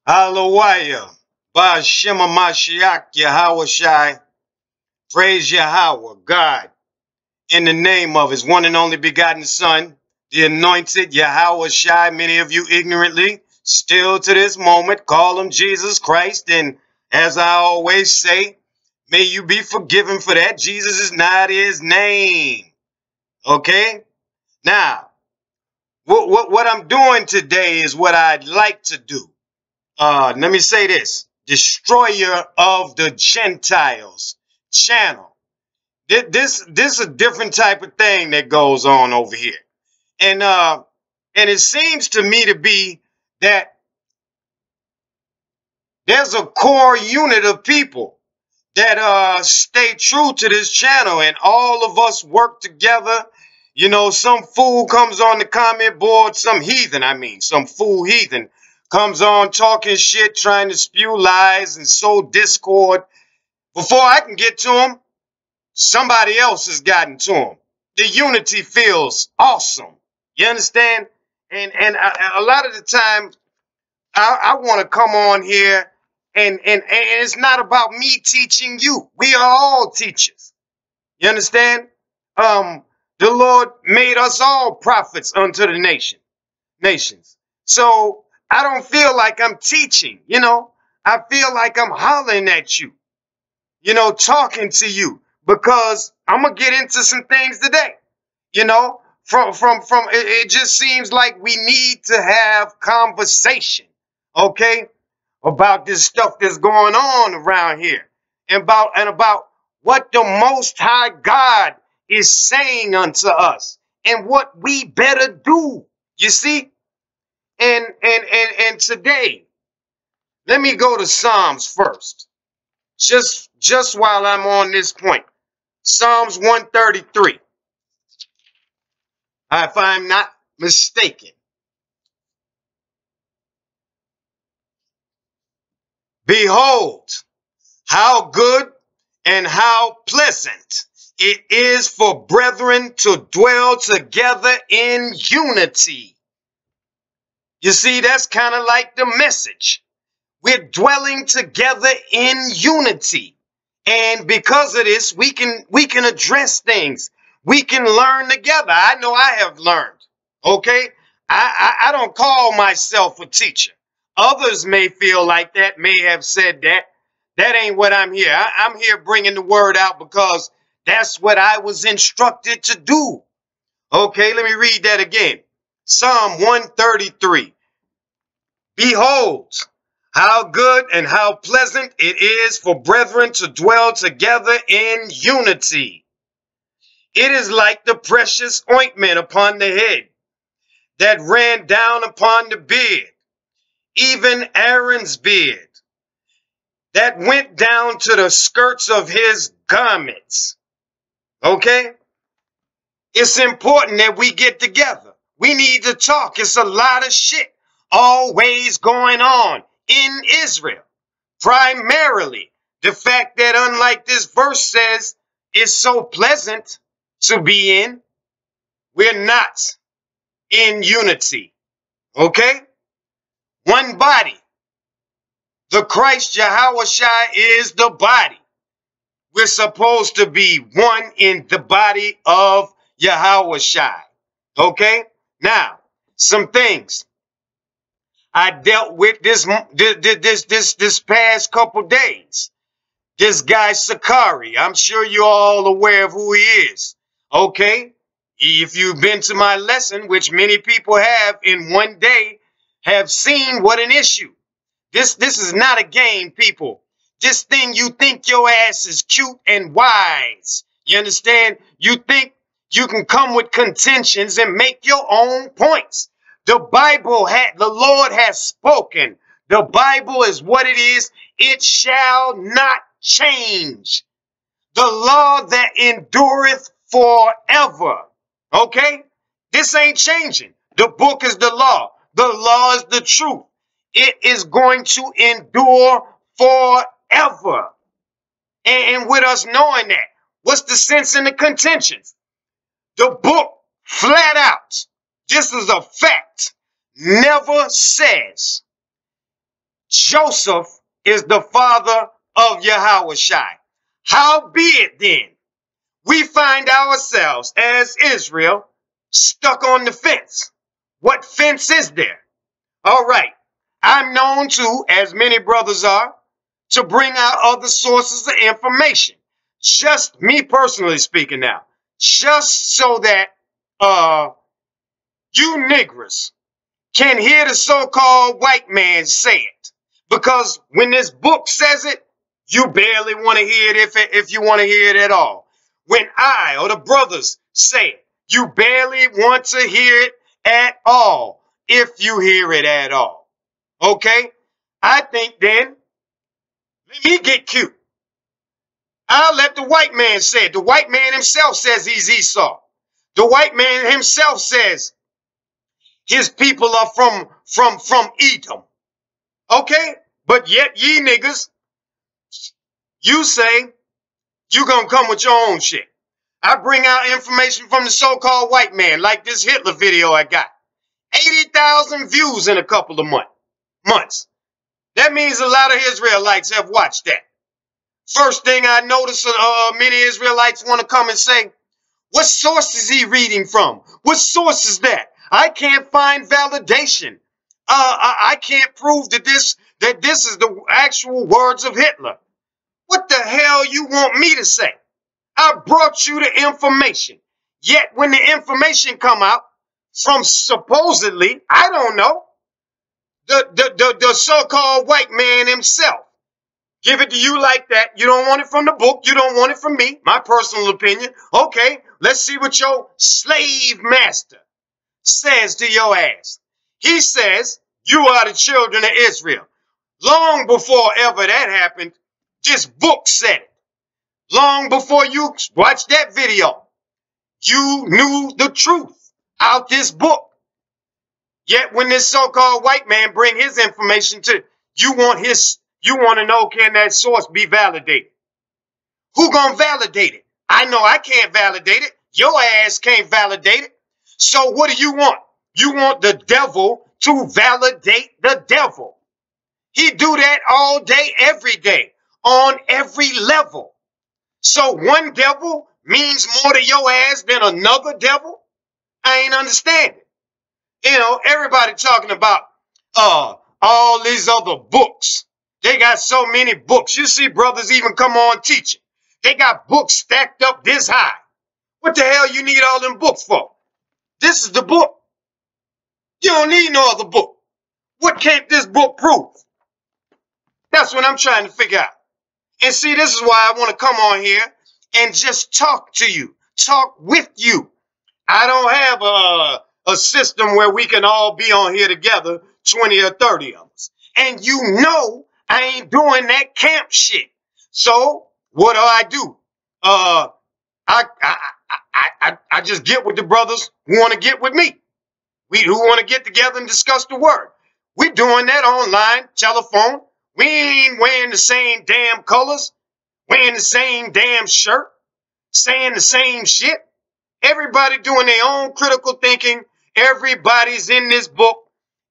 Hallelujah. Ba'Shem Mashiach Yahweh. Praise Yahweh, God, in the name of his one and only begotten Son, the anointed Yahweh Shai. Many of you ignorantly, still to this moment, call him Jesus Christ. And as I always say, may you be forgiven for that. Jesus is not his name. Okay? Now, what I'm doing today is what I'd like to do. Let me say this. Destroyer of the Gentiles channel. This is a different type of thing that goes on over here. And it seems to me to be that there's a core unit of people that stay true to this channel, and all of us work together. You know, some fool comes on the comment board, some fool heathen comes on talking shit, trying to spew lies and sow discord. Before I can get to him, somebody else has gotten to him. The unity feels awesome. You understand? And a lot of the time, I want to come on here and it's not about me teaching you. We are all teachers. You understand? The Lord made us all prophets unto the nations. So I don't feel like I'm teaching, you know. I feel like I'm hollering at you, you know, talking to you, because I'm going to get into some things today, you know, it just seems like we need to have conversation, okay, about this stuff that's going on around here, and about what the Most High God is saying unto us and what we better do. You see? And today, let me go to Psalms first. Just while I'm on this point. Psalms 133. If I'm not mistaken. Behold, how good and how pleasant it is for brethren to dwell together in unity. You see, that's kind of like the message. We're dwelling together in unity. And because of this, we can address things. We can learn together. I know I have learned. Okay? I don't call myself a teacher. Others may feel like that, may have said that. That ain't what I'm here. I'm here bringing the word out because that's what I was instructed to do. Okay, let me read that again. Psalm 133. Behold, how good and how pleasant it is for brethren to dwell together in unity. It is like the precious ointment upon the head that ran down upon the beard, even Aaron's beard, that went down to the skirts of his garments. Okay? It's important that we get together. We need to talk. It's a lot of shit always going on in Israel. Primarily, the fact that, unlike this verse says, it's so pleasant to be in, we're not in unity. Okay? One body. The Christ Yahweh Shai is the body. We're supposed to be one in the body of Yahweh Shai. Okay? Now, some things I dealt with this past couple days. This guy Sakari, I'm sure you're all aware of who he is. Okay? If you've been to my lesson, which many people have in one day, have seen what an issue. This is not a game, people. This thing, you think your ass is cute and wise. You understand? You think you can come with contentions and make your own points. The Lord has spoken. The Bible is what it is. It shall not change. The law that endureth forever. Okay? This ain't changing. The book is the law. The law is the truth. It is going to endure forever. And with us knowing that, what's the sense in the contentions? The book, flat out, this is a fact, never says Joseph is the father of Yahushua. Howbeit then, we find ourselves as Israel stuck on the fence. What fence is there? All right. I'm known to, as many brothers are, to bring out other sources of information. Just me personally speaking now. Just so that you niggers can hear the so-called white man say it. Because when this book says it, you barely want to hear it if you want to hear it at all. When I or the brothers say it, you barely want to hear it at all if you hear it at all. Okay? I think then, let me get cute. I'll let the white man say it. The white man himself says he's Esau. The white man himself says his people are from Edom. Okay? But yet ye niggas, you say you gonna come with your own shit. I bring out information from the so-called white man, like this Hitler video I got. 80,000 views in a couple of months. That means a lot of Israelites have watched that. First thing I notice, many Israelites want to come and say, what source is he reading from? What source is that? I can't find validation. I can't prove that this is the actual words of Hitler. What the hell you want me to say? I brought you the information. Yet when the information come out from supposedly, I don't know, the so-called white man himself, give it to you like that. You don't want it from the book. You don't want it from me. My personal opinion. Okay, let's see what your slave master says to your ass. He says, you are the children of Israel. Long before ever that happened, this book said it. Long before you watched that video, you knew the truth out this book. Yet when this so-called white man bring his information to you, want to know, can that source be validated? Who gonna validate it? I know I can't validate it. Your ass can't validate it. So what do you want? You want the devil to validate the devil. He do that all day, every day, on every level. So one devil means more to your ass than another devil? I ain't understanding. You know, everybody talking about all these other books. They got so many books. You see brothers even come on teaching. They got books stacked up this high. What the hell you need all them books for? This is the book. You don't need no other book. What can't this book prove? That's what I'm trying to figure out. And see, this is why I want to come on here and just talk to you, talk with you. I don't have a system where we can all be on here together, 20 or 30 of us. And you know I ain't doing that camp shit. So what do? I just get with the brothers who want to get with me. Who want to get together and discuss the word. We doing that online, telephone. We ain't wearing the same damn colors, wearing the same damn shirt, saying the same shit. Everybody doing their own critical thinking. Everybody's in this book.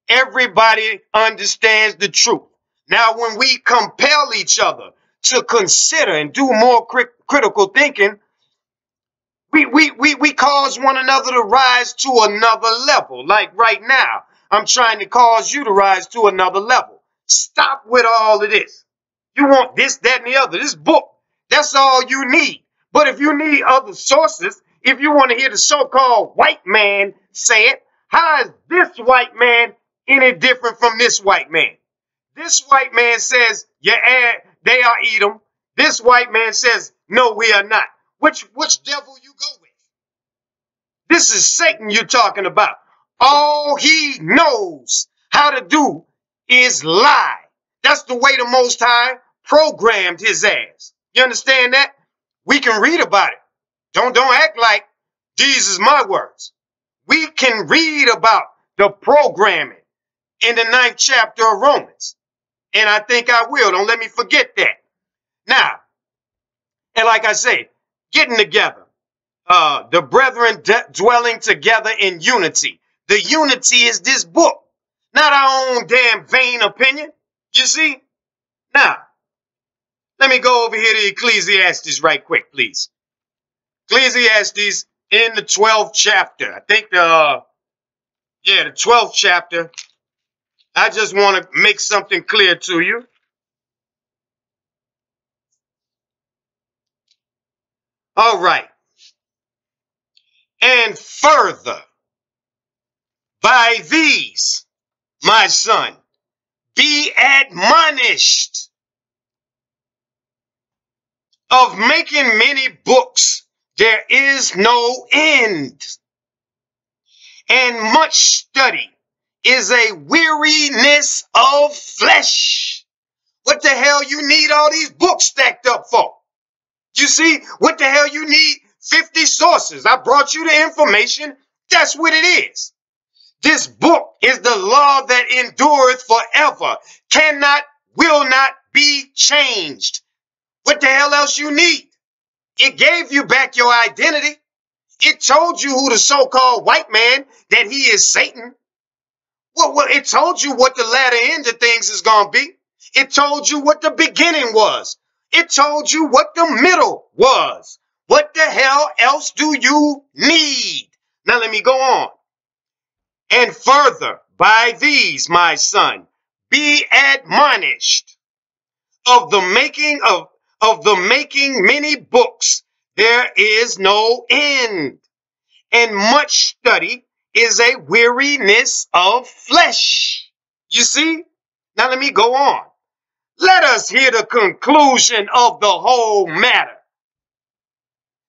Everybody understands the truth. Now, when we compel each other to consider and do more critical thinking, we cause one another to rise to another level. Like right now, I'm trying to cause you to rise to another level. Stop with all of this. You want this, that, and the other. This book, that's all you need. But if you need other sources, if you want to hear the so-called white man say it, how is this white man any different from this white man? This white man says, yeah, they are Edom. This white man says, no, we are not. Which devil you go with? This is Satan you're talking about. All he knows how to do is lie. That's the way the Most High programmed his ass. You understand that? We can read about it. Don't act like these is my words. We can read about the programming in the 9th chapter of Romans. And I think I will. Don't let me forget that. Now, and like I say, getting together, the brethren dwelling together in unity. The unity is this book, not our own damn vain opinion. You see? Now, let me go over here to Ecclesiastes right quick, please. Ecclesiastes in the 12th chapter. I think the 12th chapter. I just want to make something clear to you. All right. And further, by these, my son, be admonished of making many books. There is no end. And much study is a weariness of flesh. What the hell you need all these books stacked up for? You see, what the hell you need 50 sources? I brought you the information. That's what it is. This book is the law that endureth forever, will not be changed. What the hell else you need? It gave you back your identity. It told you who the so-called white man, that he is Satan. Well, it told you what the latter end of things is going to be. It told you what the beginning was. It told you what the middle was. What the hell else do you need? Now let me go on. And further, by these, my son, be admonished of the making many books. There is no end. And much study is a weariness of flesh. You see? Now let me go on. Let us hear the conclusion of the whole matter.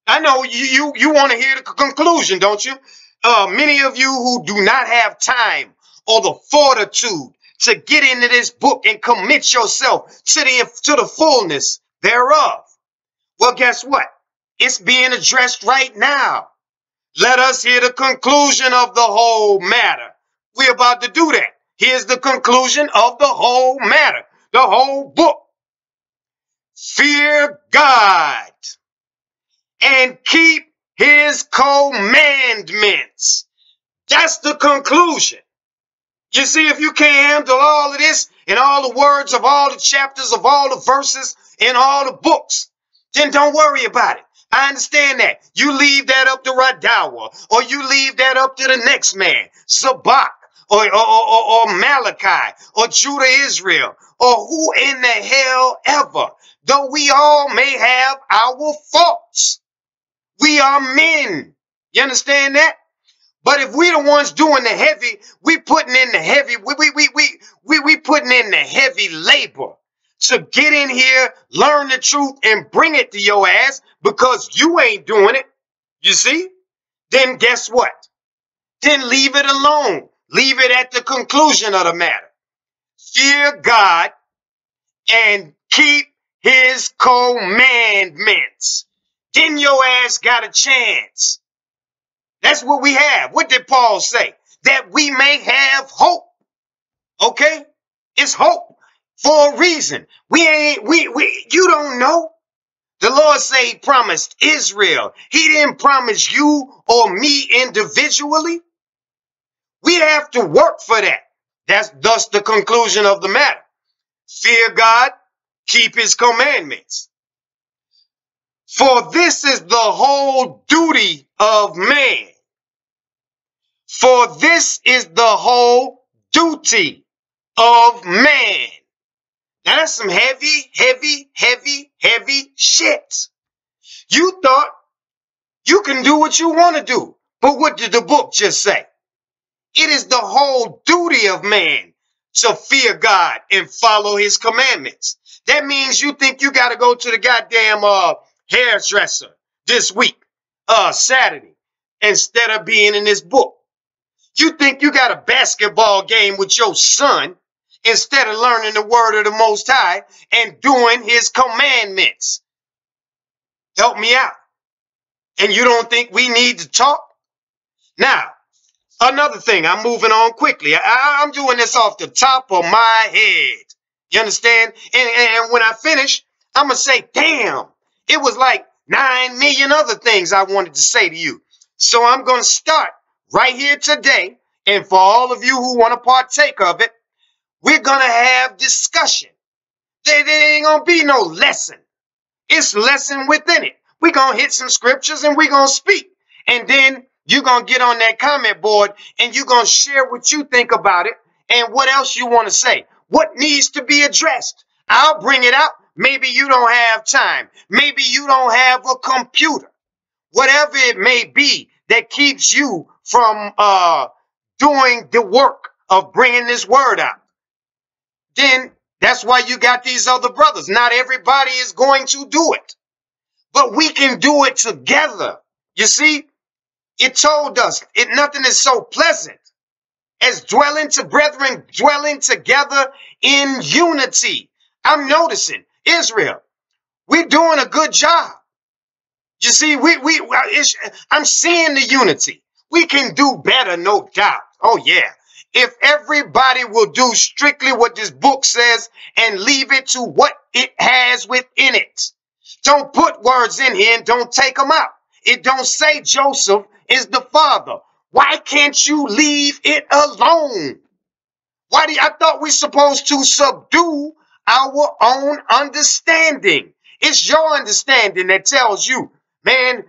I know you want to hear the conclusion, don't you? Many of you who do not have time or the fortitude to get into this book and commit yourself to the fullness thereof. Well, guess what? It's being addressed right now. Let us hear the conclusion of the whole matter. We're about to do that. Here's the conclusion of the whole matter, the whole book. Fear God and keep his commandments. That's the conclusion. You see, if you can't handle all of this and all the words of all the chapters of all the verses in all the books, then don't worry about it. I understand that. You leave that up to Radawa, or you leave that up to the next man, Zabak, or Malachi, or Judah Israel, or who in the hell ever. Though we all may have our faults, we are men. You understand that? But if we the ones doing the heavy, we putting in the heavy, we putting in the heavy labor to get in here, learn the truth, and bring it to your ass because you ain't doing it, you see? Then guess what? Then leave it alone. Leave it at the conclusion of the matter. Fear God and keep his commandments. Then your ass got a chance. That's what we have. What did Paul say? That we may have hope. Okay? It's hope for a reason. You don't know. The Lord say he promised Israel. He didn't promise you or me individually. We have to work for that. That's thus the conclusion of the matter. Fear God, keep his commandments. For this is the whole duty of man. For this is the whole duty of man. Now that's some heavy shit. You thought you can do what you want to do. But what did the book just say? It is the whole duty of man to fear God and follow his commandments. That means you think you got to go to the goddamn hairdresser this week, Saturday, instead of being in this book. You think you got a basketball game with your son instead of learning the word of the Most High and doing his commandments. Help me out. And you don't think we need to talk? Now, another thing, I'm moving on quickly. I'm doing this off the top of my head. You understand? And when I finish, I'm going to say, damn, it was like 9 million other things I wanted to say to you. So I'm going to start right here today. And for all of you who want to partake of it, We're going to have discussion. There ain't going to be no lesson. It's lesson within it. We're going to hit some scriptures and we're going to speak. And then you're going to get on that comment board and you're going to share what you think about it and what else you want to say. What needs to be addressed? I'll bring it out. Maybe you don't have time. Maybe you don't have a computer. Whatever it may be that keeps you from doing the work of bringing this word out. Then that's why you got these other brothers. Not everybody is going to do it, but we can do it together. You see, it told us nothing is so pleasant as dwelling together in unity. I'm noticing Israel, we're doing a good job. You see, I'm seeing the unity. We can do better, no doubt. Oh yeah. If everybody will do strictly what this book says and leave it to what it has within it. Don't put words in here and don't take them out. It don't say Joseph is the father. Why can't you leave it alone? I thought we're supposed to subdue our own understanding. It's your understanding that tells you, man,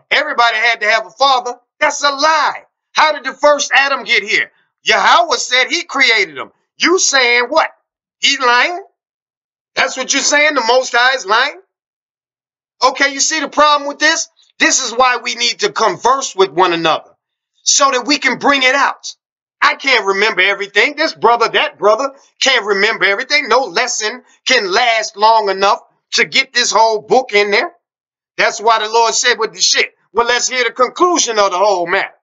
everybody had to have a father. That's a lie. How did the first Adam get here? Yahweh said he created him. You saying what? He lying? That's what you're saying? The Most High is lying? Okay, you see the problem with this? This is why we need to converse with one another so that we can bring it out. I can't remember everything. This brother, that brother can't remember everything. No lesson can last long enough to get this whole book in there. That's why the Lord said with the shit. Well, let's hear the conclusion of the whole matter.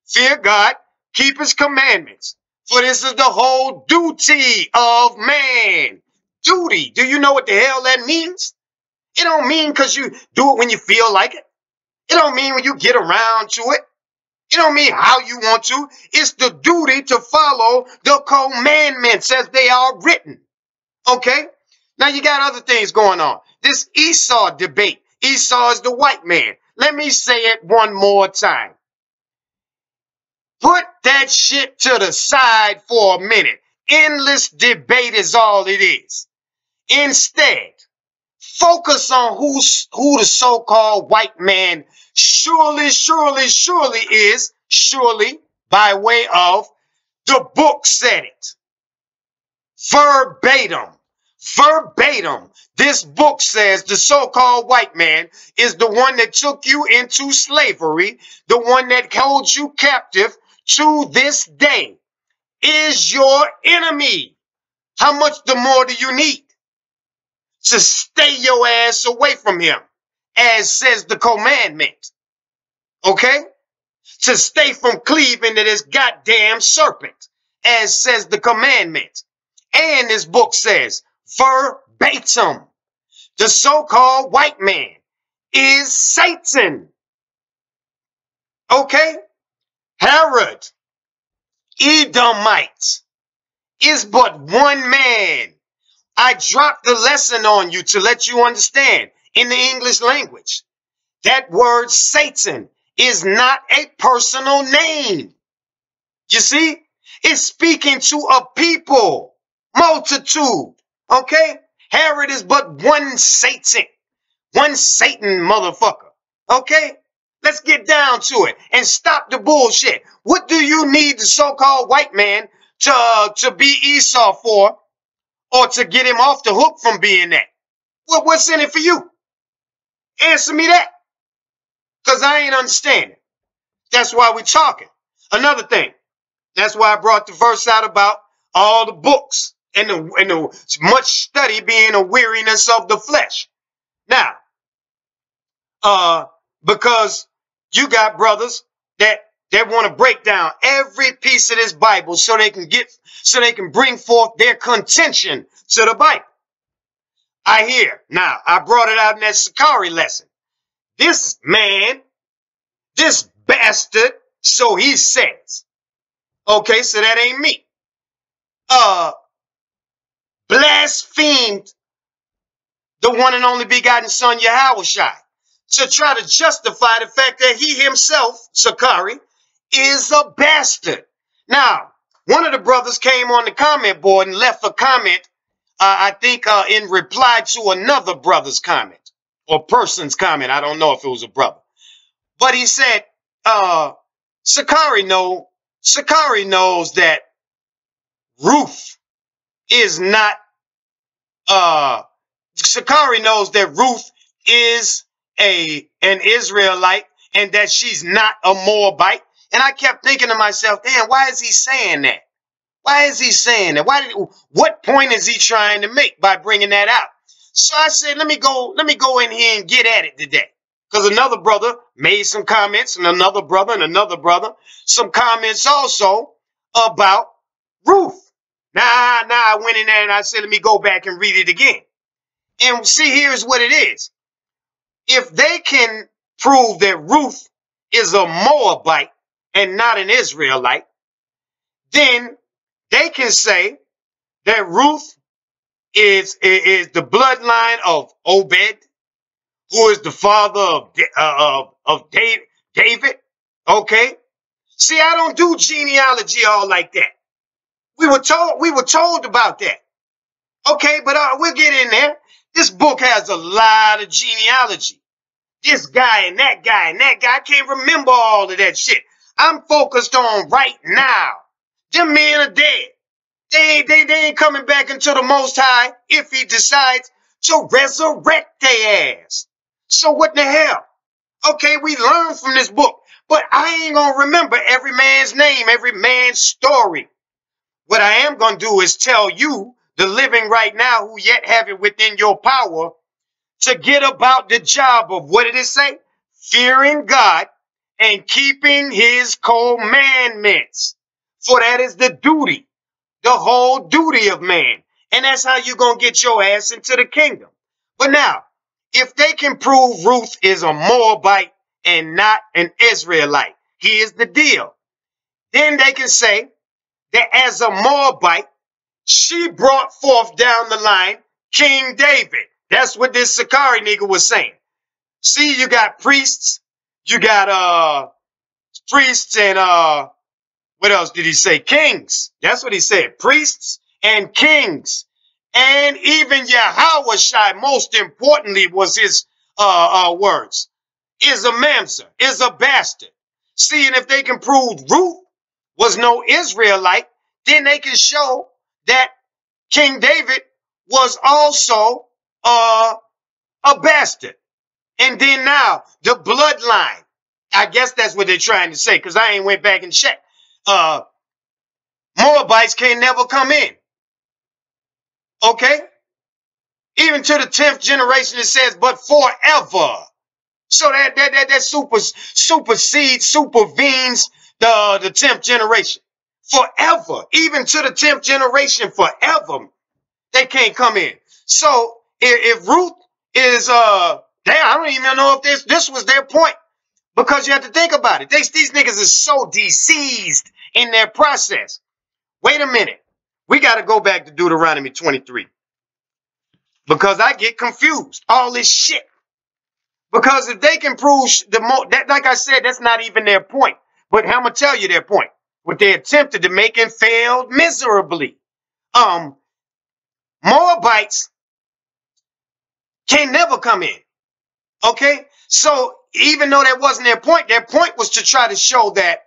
Fear God, keep his commandments, for this is the whole duty of man. Duty. Do you know what the hell that means? It don't mean because you do it when you feel like it. It don't mean when you get around to it. It don't mean how you want to. It's the duty to follow the commandments as they are written. Okay? Now you got other things going on. This Esau debate. Esau is the white man. Let me say it one more time. Put that shit to the side for a minute. Endless debate is all it is. Instead, focus on who the so-called white man surely is, surely by way of the book said it. Verbatim. This book says the so-called white man is the one that took you into slavery, the one that holds you captive to this day, is your enemy. How much the more do you need to stay your ass away from him, as says the commandment? Okay? To stay from cleaving to this goddamn serpent, as says the commandment. And this book says, verbatim, the so-called white man is Satan. Okay? Herod, Edomite, is but one man. I dropped the lesson on you to let you understand in the English language. That word Satan is not a personal name. You see? It's speaking to a people, multitude. Okay? Herod is but one Satan motherfucker. Okay? Let's get down to it and stop the bullshit. What do you need the so-called white man to be Esau for, or to get him off the hook from being that? What's in it for you? Answer me that. Because I ain't understanding. That's why we're talking. Another thing. That's why I brought the verse out about all the books and the much study being a weariness of the flesh. Now, because you got brothers that want to break down every piece of this Bible so they can bring forth their contention to the Bible. I hear. Now, I brought it out in that Sakari lesson. This man, this bastard, so he says. Okay, so that ain't me. Blasphemed the one and only begotten son Yahushua to try to justify the fact that he himself, Sakari, is a bastard. Now, One of the brothers came on the comment board and left a comment, I think in reply to another brother's comment or person's comment. I don't know if it was a brother. But he said, Sakari knows that Ruth is not, Sakari knows that Ruth is an Israelite and that she's not a Moabite. And I kept thinking to myself, damn, why is he saying that? Why is he saying that? What point is he trying to make by bringing that out? So I said, let me go in here and get at it today. Because another brother made some comments, and another brother, some comments also about Ruth. Now I went in there and I said, let me go back and read it again. And see, here's what it is. If they can prove that Ruth is a Moabite and not an Israelite, then they can say that Ruth is the bloodline of Obed, who is the father of David. Okay. See, I don't do genealogy all like that. We were told about that. Okay, but we'll get in there. This book has a lot of genealogy. This guy and that guy and that guy. I can't remember all of that shit. I'm focused on right now. Them men are dead. They ain't coming back into the Most High if he decides to resurrect their ass. So what the hell? Okay, we learn from this book, but I ain't gonna remember every man's name, every man's story. What I am gonna do is tell you, the living right now, who yet have it within your power, to get about the job of, what did it say? Fearing God and keeping his commandments. For that is the duty, the whole duty of man. And that's how you're going to get your ass into the kingdom. But now, if they can prove Ruth is a Moabite and not an Israelite, here's the deal. Then they can say that as a Moabite, she brought forth down the line King David. That's what this Sakari nigga was saying. See, you got priests, you got priests and what else did he say? Kings. That's what he said. Priests and kings. And even Yahushua, most importantly, was his words, is a mamzer, is a bastard. See, and if they can prove Ruth was no Israelite, then they can show that King David was also a bastard. And then now, the bloodline. I guess that's what they're trying to say, because I ain't went back and checked. Moabites can never come in. Okay? Even to the 10th generation, it says, but forever. So that supervenes the 10th generation. Forever. Even to the 10th generation, forever, they can't come in. So if Ruth is, I don't even know if this was their point. Because you have to think about it. These niggas are so diseased in their process. Wait a minute. We got to go back to Deuteronomy 23. Because I get confused. All this shit. Because if they can prove like I said, that's not even their point. But I'm going to tell you their point. What they attempted to make and failed miserably. Moabites can never come in. Okay? So even though that wasn't their point was to try to show that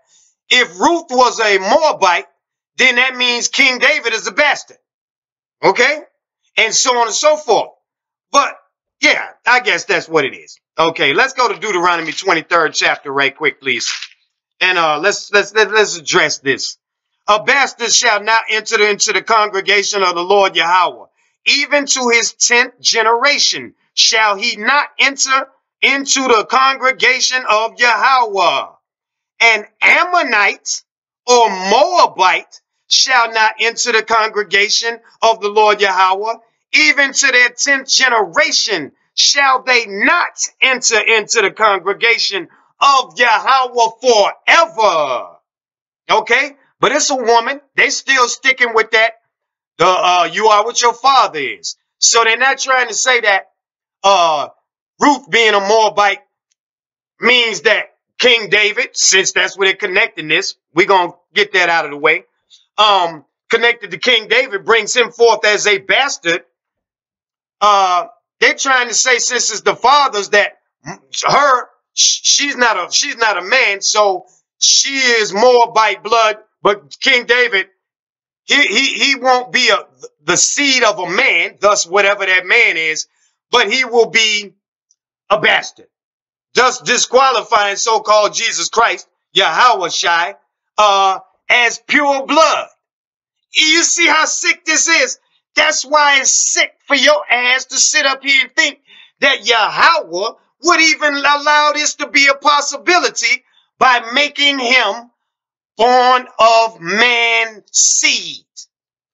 if Ruth was a Moabite, then that means King David is a bastard. Okay? And so on and so forth. But yeah, I guess that's what it is. Okay, let's go to Deuteronomy 23rd chapter right quick, please. And let's address this. A bastard shall not enter into the congregation of the Lord Yahweh. Even to his 10th generation shall he not enter into the congregation of Yahweh. An Ammonite or Moabite shall not enter the congregation of the Lord Yahweh. Even to their 10th generation shall they not enter into the congregation of Yahweh forever. Okay? But it's a woman. They still sticking with that. You are what your father is. So they're not trying to say that Ruth being a Moabite means that King David, since that's where they're connecting this, we're going to get that out of the way, connected to King David brings him forth as a bastard. They're trying to say, since it's the father's, that she's not a man, so she is Moabite blood. But King David, he won't be the seed of a man, thus whatever that man is, but he will be a bastard, thus disqualifying so-called Jesus Christ, Yahweh as pure blood. You see how sick this is? That's why it's sick for your ass to sit up here and think that Yahweh would even allow this to be a possibility by making him born of man's seed,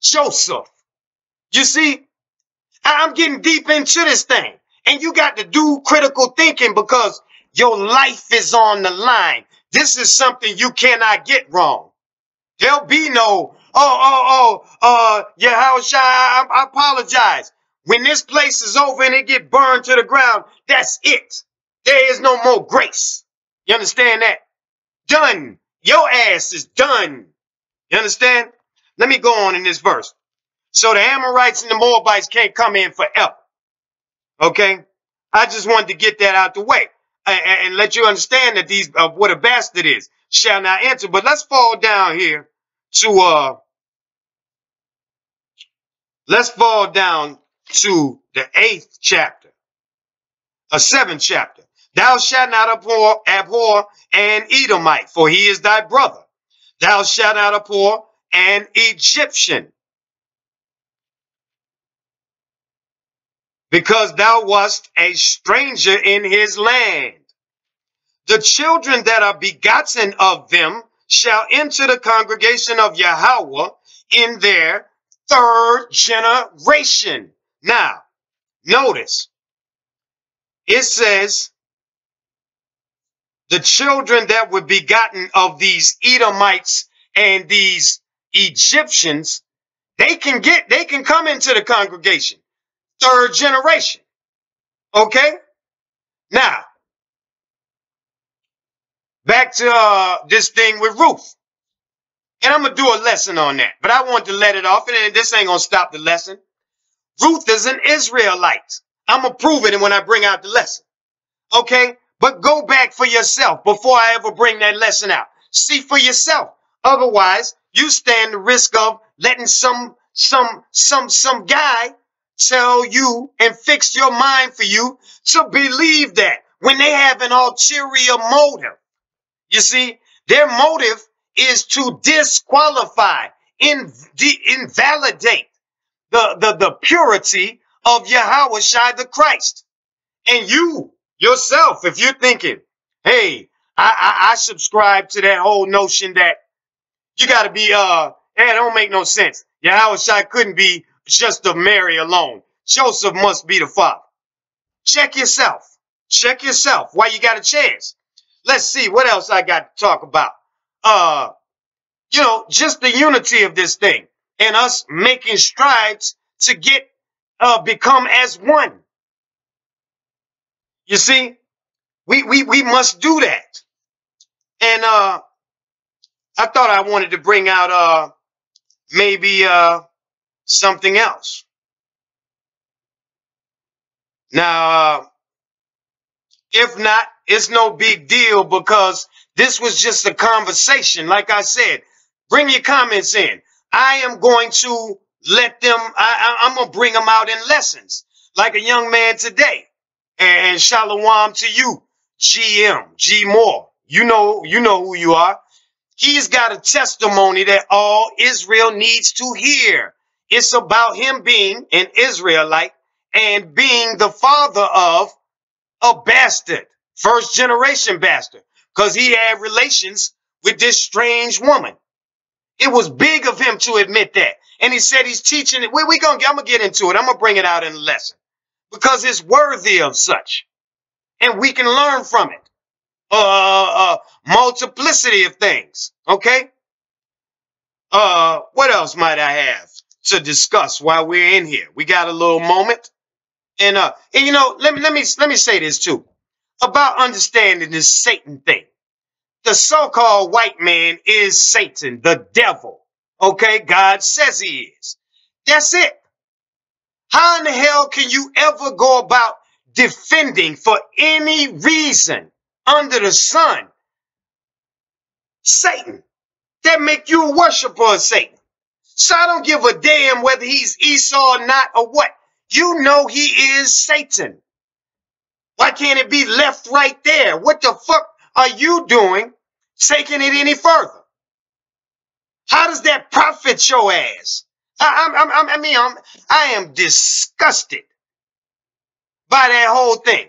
Joseph. You see, I'm getting deep into this thing, and you got to do critical thinking because your life is on the line. This is something you cannot get wrong. There'll be no, Yahushua, I apologize. When this place is over and it get burned to the ground, that's it. There is no more grace. You understand that? Done. Your ass is done. You understand? Let me go on in this verse. So the Amorites and the Moabites can't come in forever. Okay? I just wanted to get that out the way and let you understand that these what a bastard is shall not enter. But let's fall down here to let's fall down to the 8th chapter, a 7th chapter. Thou shalt not abhor an Edomite, for he is thy brother. Thou shalt not abhor an Egyptian, because thou wast a stranger in his land. The children that are begotten of them shall enter the congregation of Yahweh in their 3rd generation. Now, notice, it says, the children that were begotten of these Edomites and these Egyptians, they can come into the congregation. 3rd generation. Okay? Now, back to this thing with Ruth. And I'm going to do a lesson on that. But I want to let it off, and this ain't going to stop the lesson. Ruth is an Israelite. I'm going to prove it when I bring out the lesson. Okay? But go back for yourself before I ever bring that lesson out. See for yourself. Otherwise, you stand the risk of letting some guy tell you and fix your mind for you to believe that when they have an ulterior motive. You see, their motive is to disqualify, invalidate the purity of Yahweh the Christ. And you yourself, if you're thinking, hey, I subscribe to that whole notion that you got to be, it don't make no sense. Yahweh couldn't be just of Mary alone. Joseph must be the father. Check yourself. Check yourself while you got a chance. Let's see what else I got to talk about. You know, just the unity of this thing and us making strides to get, become as one. You see, we must do that. And, I thought I wanted to bring out, maybe, something else. Now, if not, it's no big deal because this was just a conversation. Like I said, bring your comments in. I am going to let them, I'm going to bring them out in lessons like a young man today. And shalom to you, G Moore. You know who you are. He's got a testimony that all Israel needs to hear. It's about him being an Israelite and being the father of a bastard, 1st generation bastard, because he had relations with this strange woman. It was big of him to admit that. And he said he's teaching it. I'm going to get into it. I'm going to bring it out in the lesson because it's worthy of such. And we can learn from it. Multiplicity of things. Okay. What else might I have to discuss while we're in here? We got a little moment. And you know, let me say this too about understanding this Satan thing. The so-called white man is Satan, the devil. Okay, God says he is. That's it. How in the hell can you ever go about defending for any reason under the sun Satan that make you a worshiper of Satan? So I don't give a damn whether he's Esau or not or what. You know he is Satan. Why can't it be left right there? What the fuck are you doing taking it any further? How does that profit your ass? I am disgusted by that whole thing.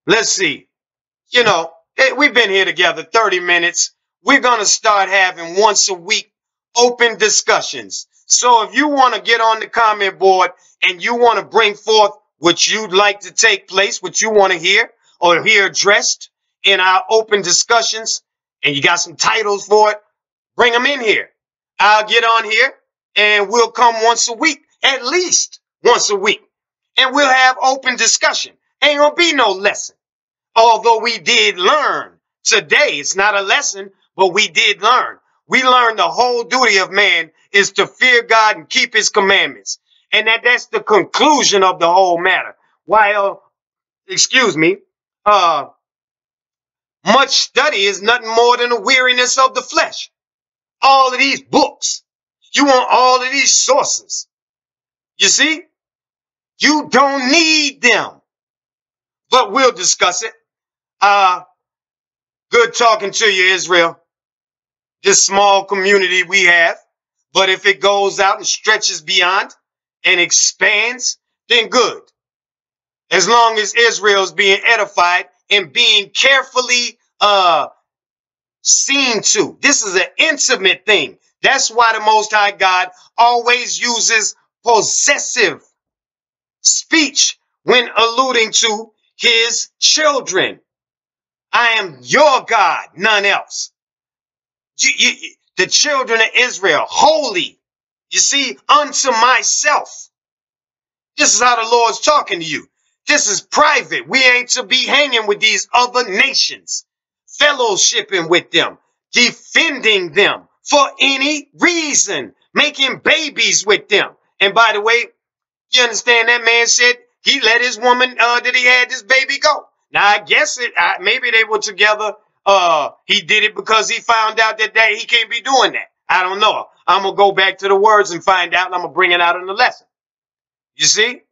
Let's see. You know, we've been here together 30 minutes. We're going to start having once a week open discussions. So if you want to get on the comment board and you want to bring forth what you'd like to take place, what you want to hear or hear addressed in our open discussions, and you got some titles for it, bring them in here. I'll get on here and we'll come once a week, at least once a week, and we'll have open discussion. Ain't gonna be no lesson. Although we did learn today, it's not a lesson, but we did learn. We learned the whole duty of man is to fear God and keep his commandments. And that's the conclusion of the whole matter. While, much study is nothing more than a weariness of the flesh. All of these books, you want all of these sources. You see, you don't need them, but we'll discuss it. Good talking to you, Israel. This small community we have, but if it goes out and stretches beyond and expands, then good. As long as Israel's being edified and being carefully seen to. This is an intimate thing. That's why the Most High God always uses possessive speech when alluding to his children. I am your God, none else. The children of Israel, holy, you see, unto myself. This is how the Lord's talking to you. This is private. We ain't to be hanging with these other nations, fellowshipping with them, defending them for any reason, making babies with them. And by the way, you understand that man said he let his woman that he had this baby go. Now, I guess maybe they were together. He did it because he found out that he can't be doing that. I don't know. I'm going to go back to the words and find out, and I'm going to bring it out in the lesson. You see?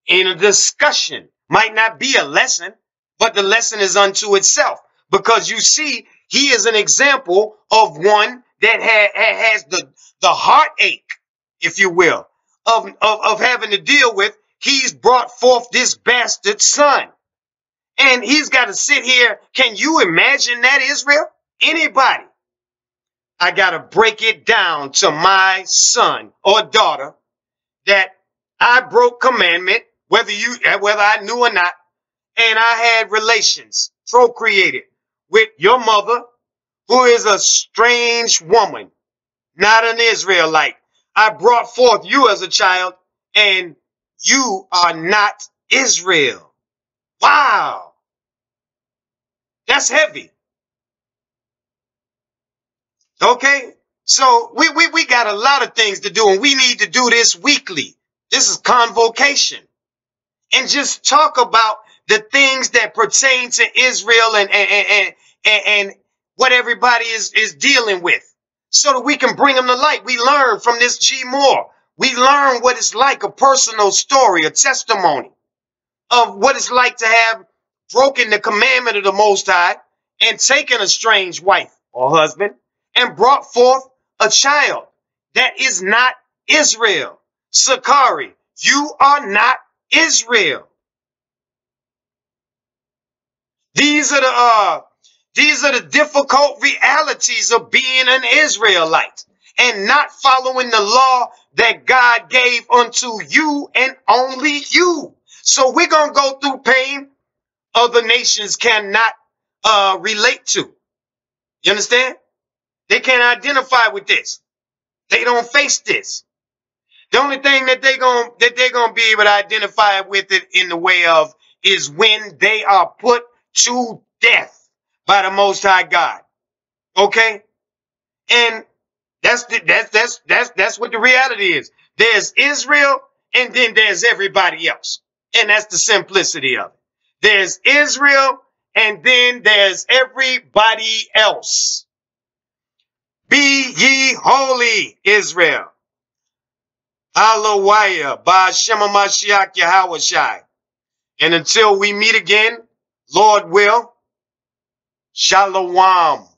In a discussion. Might not be a lesson, but the lesson is unto itself. Because you see, he is an example of one that has the heartache, if you will, of having to deal with. He's brought forth this bastard son. And he's got to sit here. Can you imagine that, Israel? Anybody? I got to break it down to my son or daughter that I broke commandment, whether I knew or not, and I had relations, procreated with your mother, who is a strange woman, not an Israelite. I brought forth you as a child, and you are not Israel. Wow. That's heavy. Okay? So we got a lot of things to do, and we need to do this weekly. This is convocation. And just talk about the things that pertain to Israel and what everybody is dealing with, so that we can bring them to light. We learn from this G. Moore. We learn what it's like, a personal story, a testimony of what it's like to have broken the commandment of the Most High and taken a strange wife or husband and brought forth a child that is not Israel. Sakari, you are not Israel. These are the difficult realities of being an Israelite and not following the law that God gave unto you and only you. So we're going to go through pain other nations cannot relate to. You understand? They can't identify with this. They don't face this. The only thing that they're gonna be able to identify with it in the way of is when they are put to death by the Most High God. Okay? And that's what the reality is. There's Israel, and then there's everybody else. And that's the simplicity of it. There's Israel, and then there's everybody else. Be ye holy, Israel. Hallelujah. Ba'Shem HaMashiach Yahawashi. And until we meet again, Lord will, Shalom.